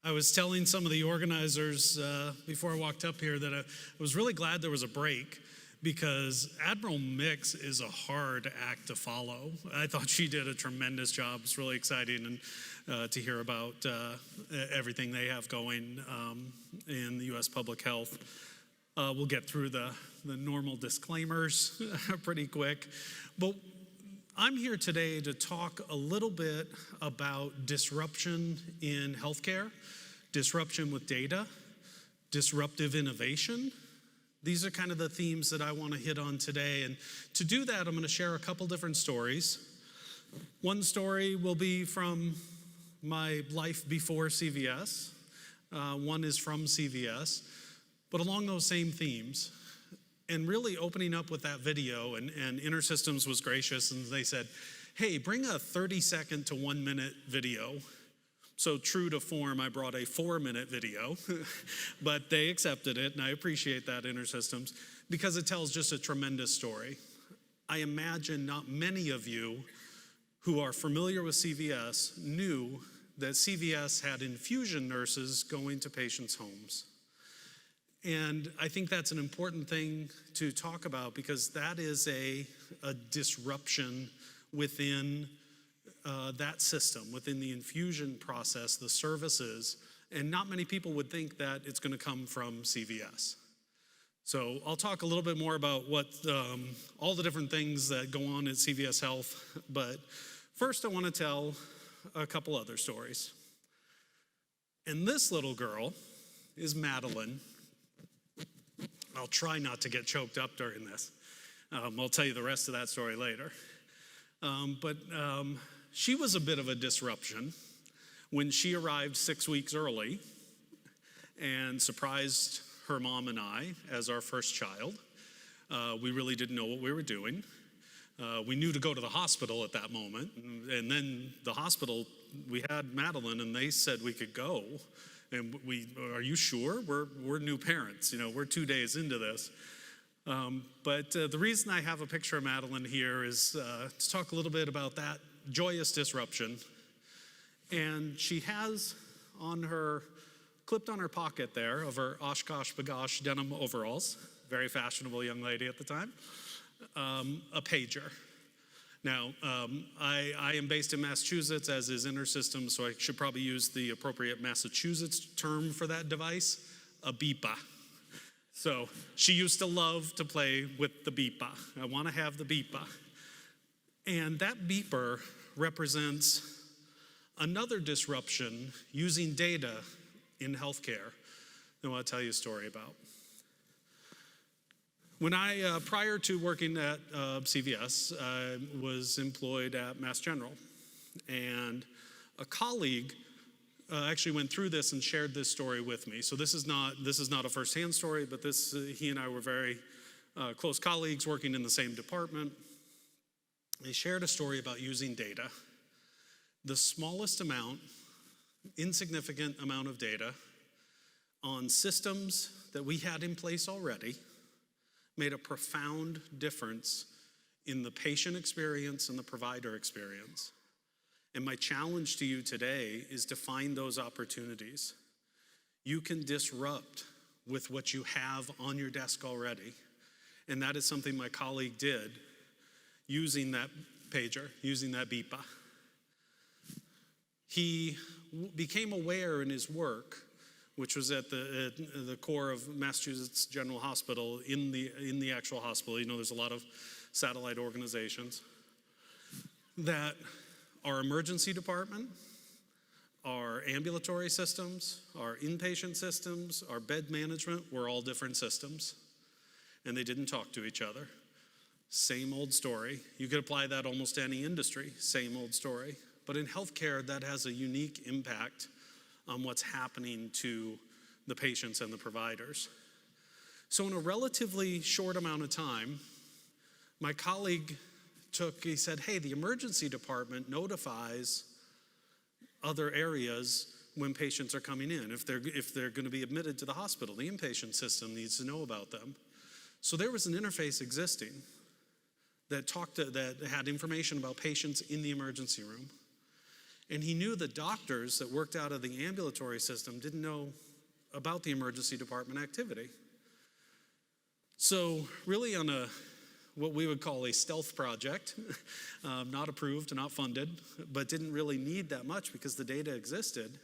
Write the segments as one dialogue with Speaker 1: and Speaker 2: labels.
Speaker 1: I was telling some of the organizers before I walked up here that I was really glad there was a break, because Admiral Mix is a hard act to follow. I thought she did a tremendous job. It's really exciting to hear about everything they have going in the U.S. public health. We'll get through the normal disclaimers pretty quick. But I'm here today to talk a little bit about disruption in healthcare, disruption with data, disruptive innovation. These are kind of the themes that I want to hit on today. And to do that, I'm going to share a couple different stories. One story will be from my life before CVS. One is from CVS, but along those same themes. And really opening up with that video, and InterSystems was gracious, and they said, hey, bring a 30-second to 1-minute video. So true to form, I brought a 4-minute video, but they accepted it, and I appreciate that, InterSystems, because it tells just a tremendous story. I imagine not many of you who are familiar with CVS knew that CVS had infusion nurses going to patients' homes. And I think that's an important thing to talk about, because that is a disruption within that system, within the infusion process, the services, and not many people would think that it's going to come from CVS. So I'll talk a little bit more about what all the different things that go on at CVS Health, but first I want to tell a couple other stories. And this little girl is Madeline. I'll try not to get choked up during this. I'll tell you the rest of that story later. But she was a bit of a disruption when she arrived 6 weeks early and surprised her mom and I as our first child. We really didn't know what we were doing. We knew to go to the hospital at that moment. And then the hospital, we had Madeline, and they said we could go. And are you sure? We're new parents, we're 2 days into this. But the reason I have a picture of Madeline here is to talk a little bit about that joyous disruption. And she has clipped on her pocket there of her Oshkosh Bagosh denim overalls, very fashionable young lady at the time, a pager. Now, I am based in Massachusetts, as is InterSystems, so I should probably use the appropriate Massachusetts term for that device, a beepa. So she used to love to play with the beepa. I want to have the beepa. And that beeper represents another disruption using data in healthcare that I want to tell you a story about. When I, prior to working at CVS, I was employed at Mass General, and a colleague actually went through this and shared this story with me. So this is not a firsthand story, but he and I were very close colleagues working in the same department. He shared a story about using data, the smallest amount, insignificant amount of data on systems that we had in place already made a profound difference in the patient experience and the provider experience. And my challenge to you today is to find those opportunities. You can disrupt with what you have on your desk already. And that is something my colleague did using that pager, using that beepa. He became aware in his work, which was at the core of Massachusetts General Hospital, in the actual hospital. There's a lot of satellite organizations, that our emergency department, our ambulatory systems, our inpatient systems, our bed management were all different systems, and they didn't talk to each other. Same old story. You could apply that almost to any industry, same old story. But in healthcare, that has a unique impact on what's happening to the patients and the providers. So in a relatively short amount of time, my colleague he said, hey, the emergency department notifies other areas when patients are coming in. If they're going to be admitted to the hospital, the inpatient system needs to know about them. So there was an interface existing that had information about patients in the emergency room. And he knew the doctors that worked out of the ambulatory system didn't know about the emergency department activity. So really on what we would call a stealth project, not approved, not funded, but didn't really need that much because the data existed,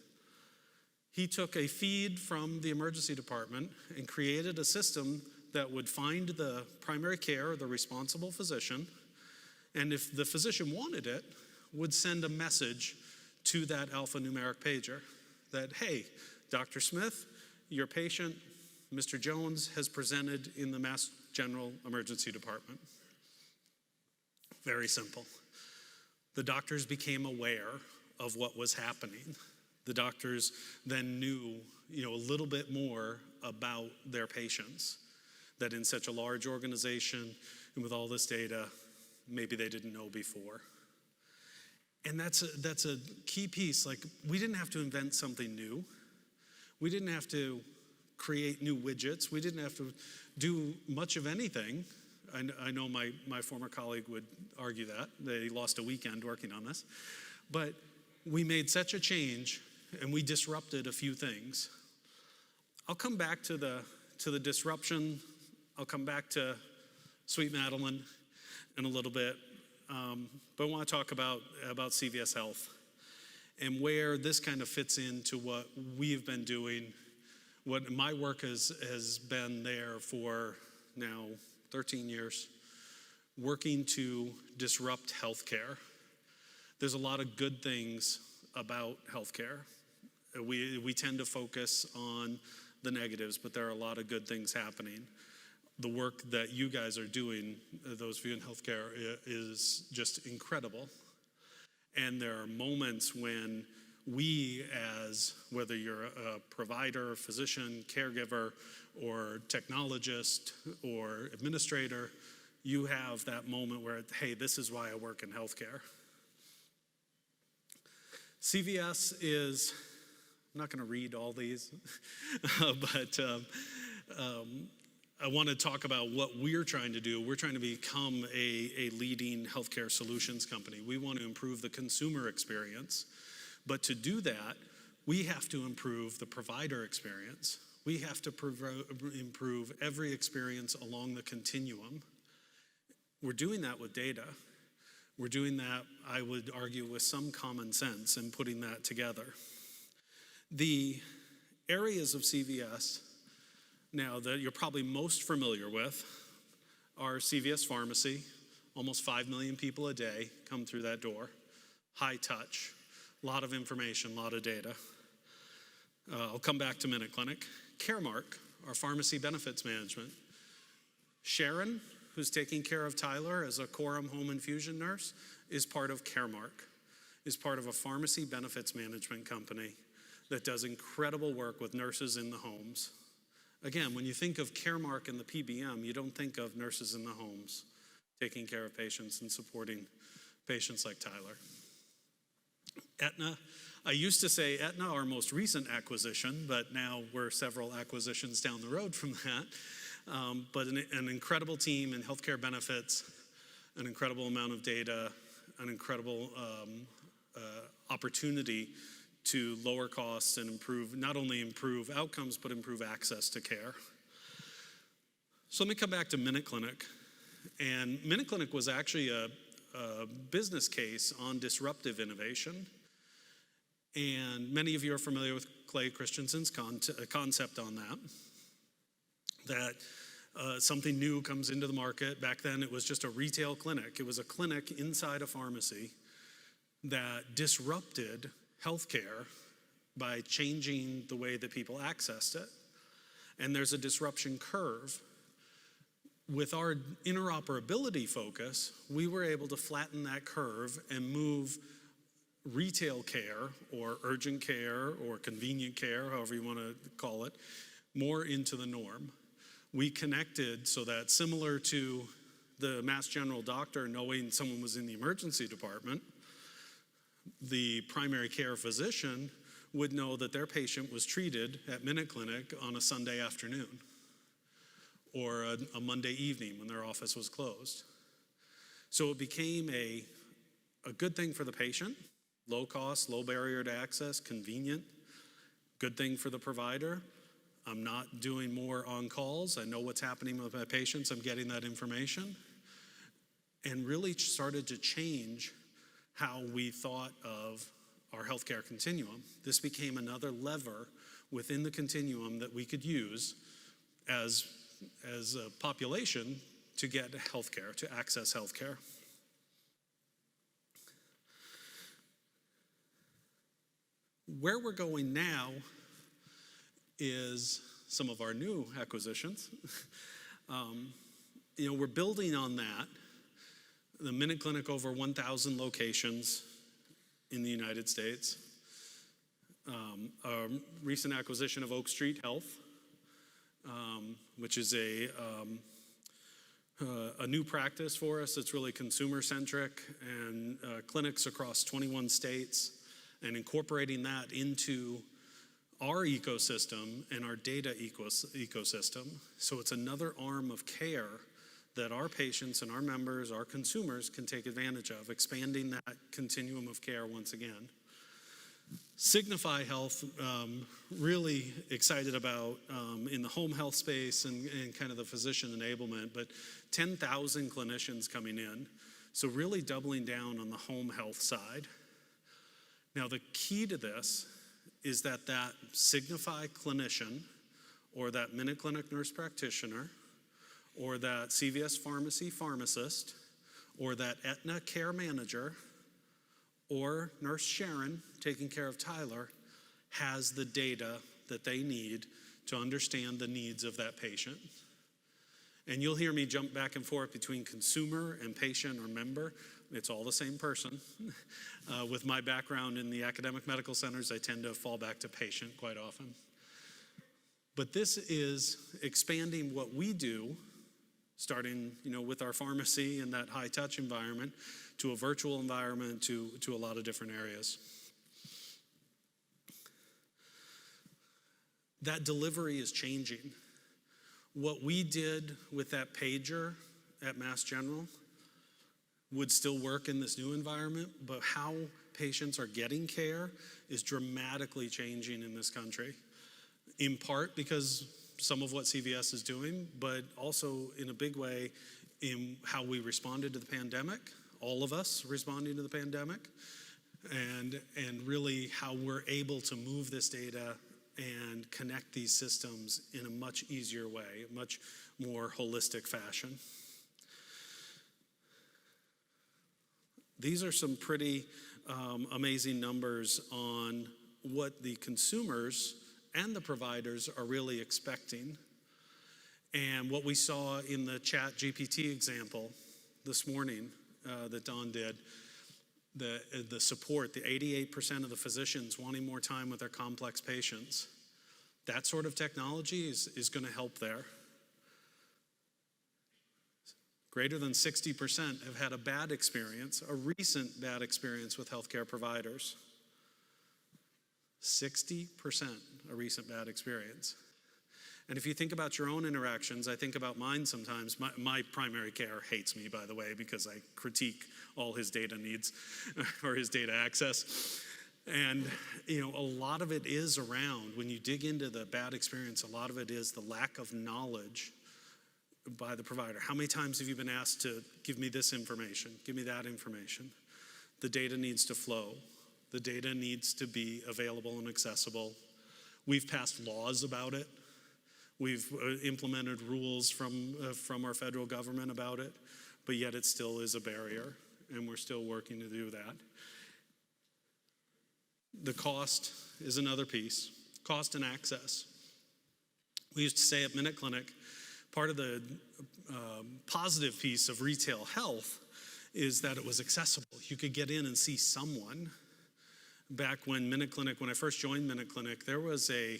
Speaker 1: he took a feed from the emergency department and created a system that would find the primary care or the responsible physician, and if the physician wanted it, would send a message to that alphanumeric pager that, hey, Dr. Smith, your patient, Mr. Jones, has presented in the Mass General Emergency Department. Very simple. The doctors became aware of what was happening. The doctors then knew, a little bit more about their patients, that in such a large organization and with all this data, maybe they didn't know before. And that's a key piece. Like, we didn't have to invent something new. We didn't have to create new widgets. We didn't have to do much of anything. I know my former colleague would argue that. They lost a weekend working on this. But we made such a change, and we disrupted a few things. I'll come back to the disruption. I'll come back to Sweet Madeline in a little bit. But I want to talk about CVS Health and where this kind of fits into what we've been doing, what my work has been there for now 13 years, working to disrupt healthcare. There's a lot of good things about healthcare. We tend to focus on the negatives, but there are a lot of good things happening. The work that you guys are doing, those of you in healthcare, is just incredible. And there are moments when we, as whether you're a provider, physician, caregiver, or technologist, or administrator, you have that moment where, hey, this is why I work in healthcare. CVS is, I'm not going to read all these, but I want to talk about what we're trying to do. We're trying to become a leading healthcare solutions company. We want to improve the consumer experience. But to do that, we have to improve the provider experience. We have to improve every experience along the continuum. We're doing that with data. We're doing that, I would argue, with some common sense and putting that together. The areas of CVS now that you're probably most familiar with are CVS Pharmacy. Almost 5 million people a day come through that door. High touch, a lot of information, a lot of data. I'll come back to MinuteClinic. Caremark, our pharmacy benefits management. Sharon, who's taking care of Tyler as a Coram home infusion nurse, is part of Caremark, is part of a pharmacy benefits management company that does incredible work with nurses in the homes. Again, when you think of Caremark and the PBM, you don't think of nurses in the homes taking care of patients and supporting patients like Tyler. Aetna, I used to say Aetna, our most recent acquisition, but now we're several acquisitions down the road from that. But an incredible team in healthcare benefits, an incredible amount of data, an incredible opportunity to lower costs and not only improve outcomes, but improve access to care. So let me come back to MinuteClinic. And MinuteClinic was actually a business case on disruptive innovation. And many of you are familiar with Clay Christensen's concept on that something new comes into the market. Back then it was just a retail clinic. It was a clinic inside a pharmacy that disrupted healthcare by changing the way that people accessed it. And there's a disruption curve. With our interoperability focus, we were able to flatten that curve and move retail care or urgent care or convenient care, however you want to call it, more into the norm. We connected so that, similar to the Mass General doctor knowing someone was in the emergency department, the primary care physician would know that their patient was treated at MinuteClinic on a Sunday afternoon or a Monday evening when their office was closed. So it became a good thing for the patient. Low cost, low barrier to access, convenient, good thing for the provider. I'm not doing more on calls. I know what's happening with my patients. I'm getting that information. And really started to change how we thought of our healthcare continuum. This became another lever within the continuum that we could use as a population to get healthcare, to access healthcare. Where we're going now is some of our new acquisitions. We're building on that. The Minute Clinic, over 1,000 locations in the United States. A recent acquisition of Oak Street Health, which is a new practice for us. It's really consumer-centric and clinics across 21 states, and incorporating that into our ecosystem and our data ecosystem. So it's another arm of care that our patients and our members, our consumers, can take advantage of, expanding that continuum of care once again. Signify Health, really excited about in the home health space and kind of the physician enablement, but 10,000 clinicians coming in. So really doubling down on the home health side. Now the key to this is that Signify clinician, or that Minute Clinic nurse practitioner, or that CVS pharmacy pharmacist, or that Aetna care manager, or Nurse Sharon taking care of Tyler, has the data that they need to understand the needs of that patient. And you'll hear me jump back and forth between consumer and patient or member. It's all the same person. With my background in the academic medical centers, I tend to fall back to patient quite often. But this is expanding what we do, starting with our pharmacy and that high-touch environment, to a virtual environment, to a lot of different areas. That delivery is changing. What we did with that pager at Mass General would still work in this new environment, but how patients are getting care is dramatically changing in this country. In part because some of what CVS is doing, but also in a big way in how we responded to the pandemic, all of us responding to the pandemic, and really how we're able to move this data and connect these systems in a much easier way, a much more holistic fashion. These are some pretty amazing numbers on what the consumers and the providers are really expecting. And what we saw in the ChatGPT example this morning that Don did, the support, the 88% of the physicians wanting more time with their complex patients, that sort of technology is going to help there. Greater than 60% have had a bad experience, a recent bad experience with healthcare providers. 60% a recent bad experience. And if you think about your own interactions, I think about mine sometimes. My primary care hates me, by the way, because I critique all his data needs or his data access. And a lot of it is around, when you dig into the bad experience, a lot of it is the lack of knowledge by the provider. How many times have you been asked to give me this information, give me that information? The data needs to flow. The data needs to be available and accessible. We've passed laws about it. We've implemented rules from our federal government about it, but yet it still is a barrier, and we're still working to do that. The cost is another piece, cost and access. We used to say at Minute Clinic, part of the positive piece of retail health is that it was accessible. You could get in and see someone. Back when I first joined Minute Clinic, there was I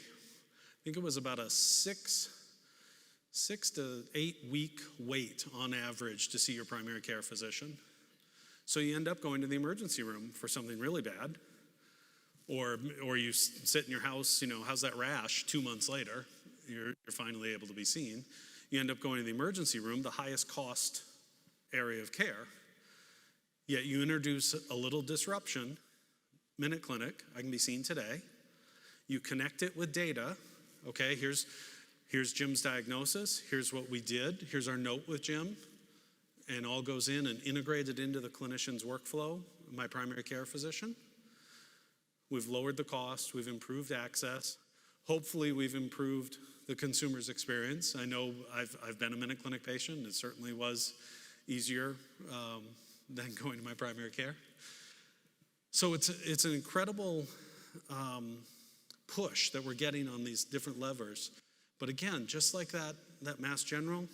Speaker 1: think it was about a 6 to 8 week wait on average to see your primary care physician. So you end up going to the emergency room for something really bad, or you sit in your house, how's that rash? 2 months later, you're finally able to be seen. You end up going to the emergency room, the highest cost area of care. Yet you introduce a little disruption minute clinic. I can be seen today. You connect it with data. Okay, here's Jim's diagnosis. Here's what we did. Here's our note with Jim. And all goes in and integrated into the clinician's workflow, my primary care physician. We've lowered the cost. We've improved access. Hopefully, we've improved the consumer's experience. I know I've been a minute clinic patient. It certainly was easier than going to my primary care. So it's an incredible push that we're getting on these different levers. But again, just like that Mass General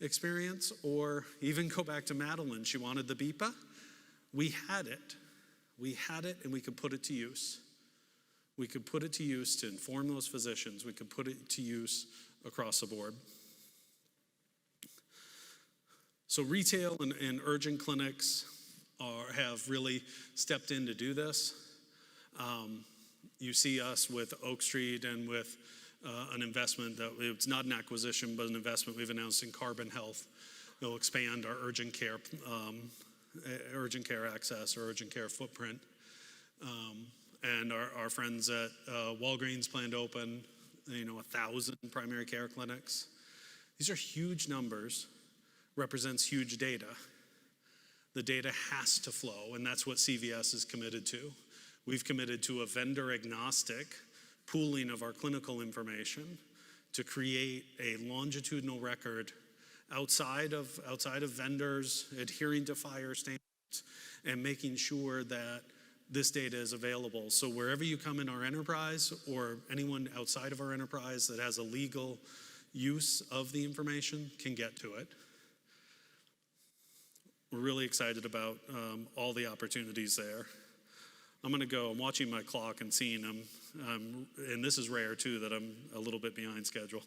Speaker 1: experience, or even go back to Madeline, she wanted the BIPA. We had it. We had it, and we could put it to use. We could put it to use to inform those physicians. We could put it to use across the board. So retail and urgent clinics have really stepped in to do this. You see us with Oak Street and with an investment that it's not an acquisition, but an investment we've announced in Carbon Health. It'll expand our urgent care access or urgent care footprint. And our friends at Walgreens plan to open, 1,000 primary care clinics. These are huge numbers, represents huge data. The data has to flow, and that's what CVS is committed to. We've committed to a vendor-agnostic pooling of our clinical information to create a longitudinal record outside of vendors, adhering to FHIR standards, and making sure that this data is available. So wherever you come in our enterprise, or anyone outside of our enterprise that has a legal use of the information can get to it. We're really excited about all the opportunities there. I'm watching my clock and seeing them, and this is rare too, that I'm a little bit behind schedule.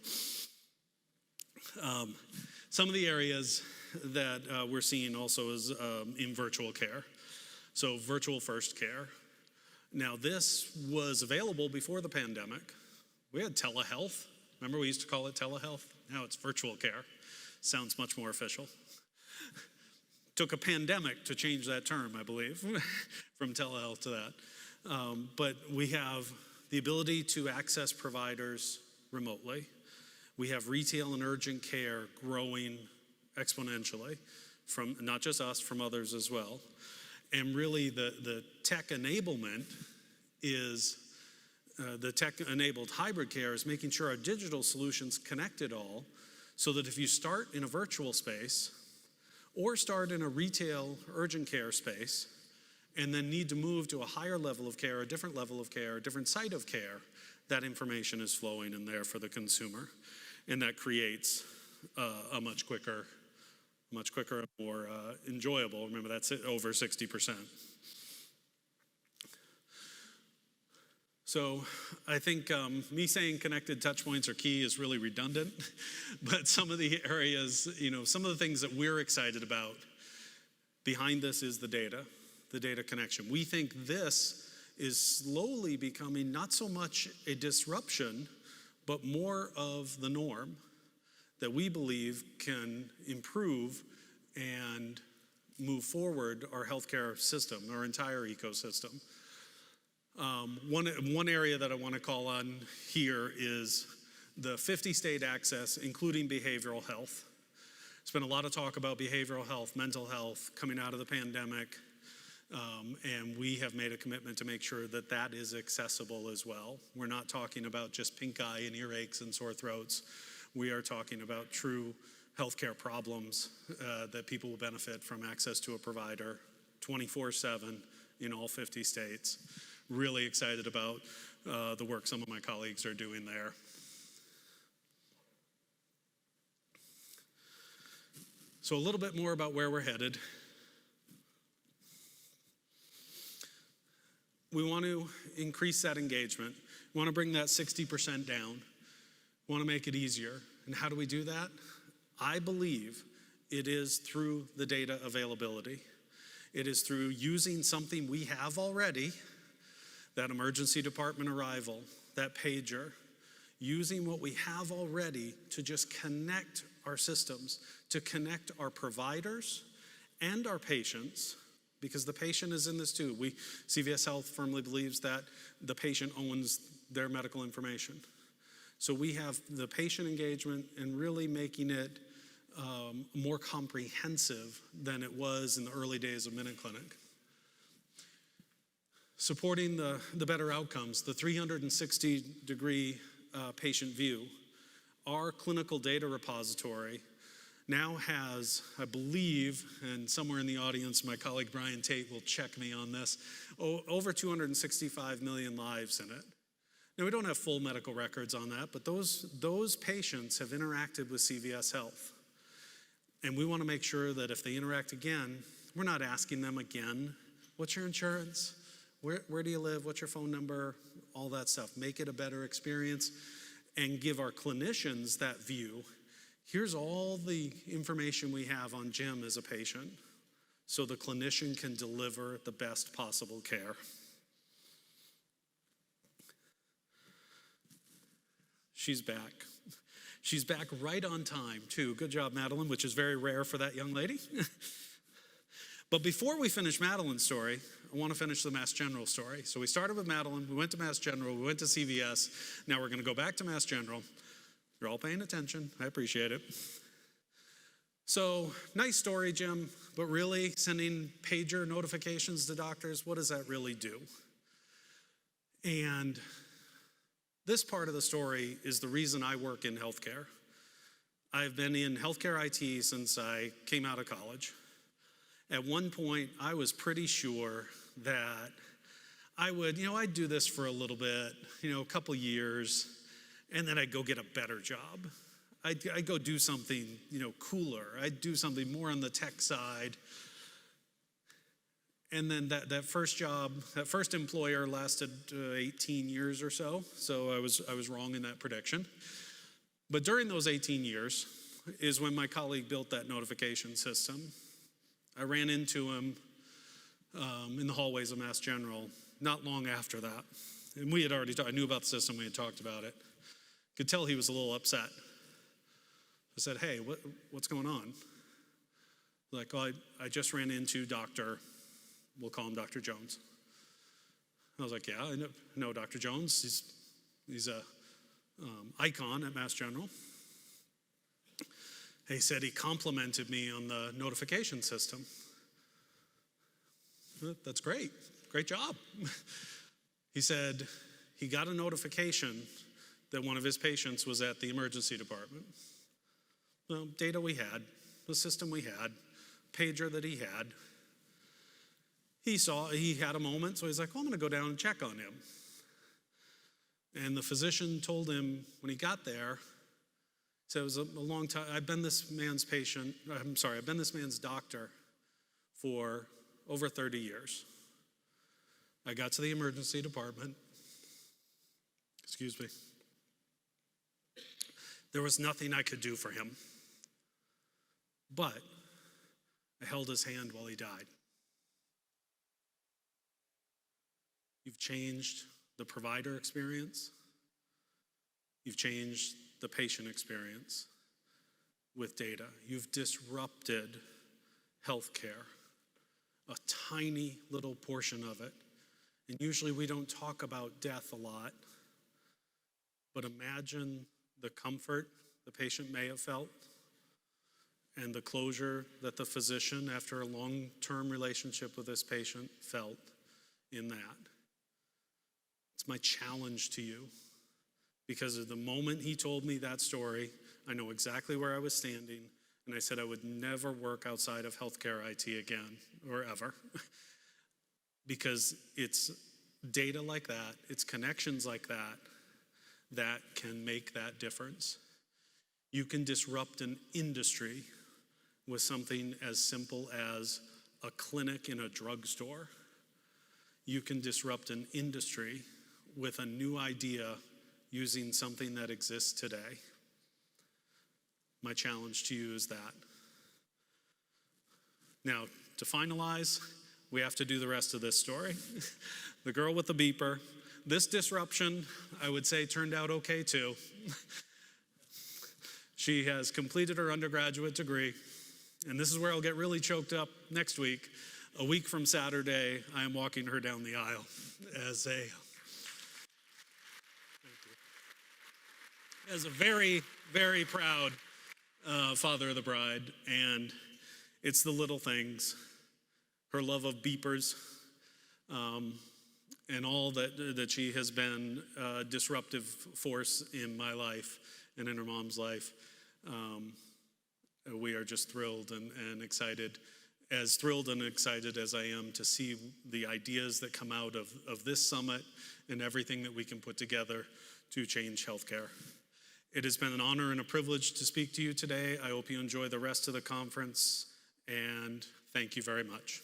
Speaker 1: Some of the areas that we're seeing also is in virtual care. So virtual first care. Now this was available before the pandemic. We had telehealth. Remember we used to call it telehealth? Now it's virtual care. Sounds much more official. Took a pandemic to change that term, I believe, from telehealth to that. But we have the ability to access providers remotely. We have retail and urgent care growing exponentially from not just us, from others as well. And really the tech enablement is, the tech-enabled hybrid care is making sure our digital solutions connect it all so that if you start in a virtual space or start in a retail urgent care space and then need to move to a higher level of care, a different level of care, a different site of care, that information is flowing in there for the consumer. And that creates a much quicker and more enjoyable. Remember, that's over 60%. So I think me saying connected touch points are key is really redundant, but some of the areas, some of the things that we're excited about behind this is the data connection. We think this is slowly becoming not so much a disruption, but more of the norm that we believe can improve and move forward our healthcare system, our entire ecosystem. One area that I want to call on here is the 50-state access, including behavioral health. There's been a lot of talk about behavioral health, mental health coming out of the pandemic, and we have made a commitment to make sure that that is accessible as well. We're not talking about just pink eye and earaches and sore throats. We are talking about true healthcare problems that people will benefit from access to a provider 24/7 in all 50 states. Really excited about the work some of my colleagues are doing there. So a little bit more about where we're headed. We want to increase that engagement. We want to bring that 60% down. We want to make it easier. And how do we do that? I believe it is through the data availability. It is through using something we have already, that emergency department arrival, that pager, using what we have already to just connect our systems, to connect our providers and our patients because the patient is in this too. CVS Health firmly believes that the patient owns their medical information. So we have the patient engagement and really making it more comprehensive than it was in the early days of MinuteClinic. Supporting the better outcomes, the 360-degree patient view. Our clinical data repository now has, I believe, and somewhere in the audience, my colleague Brian Tate will check me on this, over 265 million lives in it. Now, we don't have full medical records on that, but those patients have interacted with CVS Health. And we want to make sure that if they interact again, we're not asking them again, what's your insurance? Where do you live? What's your phone number? All that stuff. Make it a better experience and give our clinicians that view. Here's all the information we have on Jim as a patient so the clinician can deliver the best possible care. She's back. She's back right on time, too. Good job, Madeline, which is very rare for that young lady. But before we finish Madeline's story, I want to finish the Mass General story. So we started with Madeline, we went to Mass General, we went to CVS. Now we're going to go back to Mass General. You're all paying attention. I appreciate it. So, nice story, Jim, but really sending pager notifications to doctors, what does that really do? And this part of the story is the reason I work in healthcare. I've been in healthcare IT since I came out of college. At one point, I was pretty sure that I'd do this for a little bit, a couple years, and then I'd go get a better job. I'd go do something, cooler. I'd do something more on the tech side. And then that first job, that first employer lasted 18 years or so. So I was wrong in that prediction. But during those 18 years is when my colleague built that notification system. I ran into him in the hallways of Mass General not long after that. And we had already I knew about the system, we had talked about it. Could tell he was a little upset. I said, hey, what's going on? Like, oh, I just ran into we'll call him Dr. Jones. I was like, yeah, I know Dr. Jones. He's a icon at Mass General. He said he complimented me on the notification system. That's great. Great job. He said he got a notification that one of his patients was at the emergency department. Well, data we had, the system we had, pager that he had. He had a moment, so he's like, well, I'm going to go down and check on him. And the physician told him when he got there, so it was a long time. I've been this man's doctor for over 30 years. I got to the emergency department. Excuse me. There was nothing I could do for him. But I held his hand while he died. You've changed the provider experience. You've changed the patient experience with data. You've disrupted healthcare, a tiny little portion of it. And usually we don't talk about death a lot, but imagine the comfort the patient may have felt and the closure that the physician, after a long-term relationship with this patient, felt in that. It's my challenge to you. Because of the moment he told me that story, I know exactly where I was standing, and I said I would never work outside of healthcare IT again, or ever. Because it's data like that, it's connections like that, that can make that difference. You can disrupt an industry with something as simple as a clinic in a drugstore. You can disrupt an industry with a new idea using something that exists today. My challenge to you is that. Now, to finalize, we have to do the rest of this story. The girl with the beeper. This disruption, I would say, turned out okay too. She has completed her undergraduate degree, and this is where I'll get really choked up next week. a week from Saturday, I am walking her down the aisle as a very, very proud father of the bride. And it's the little things, her love of beepers, and all that she has been a disruptive force in my life and in her mom's life. We are just thrilled and excited, as thrilled and excited as I am to see the ideas that come out of this summit and everything that we can put together to change healthcare. It has been an honor and a privilege to speak to you today. I hope you enjoy the rest of the conference, and thank you very much.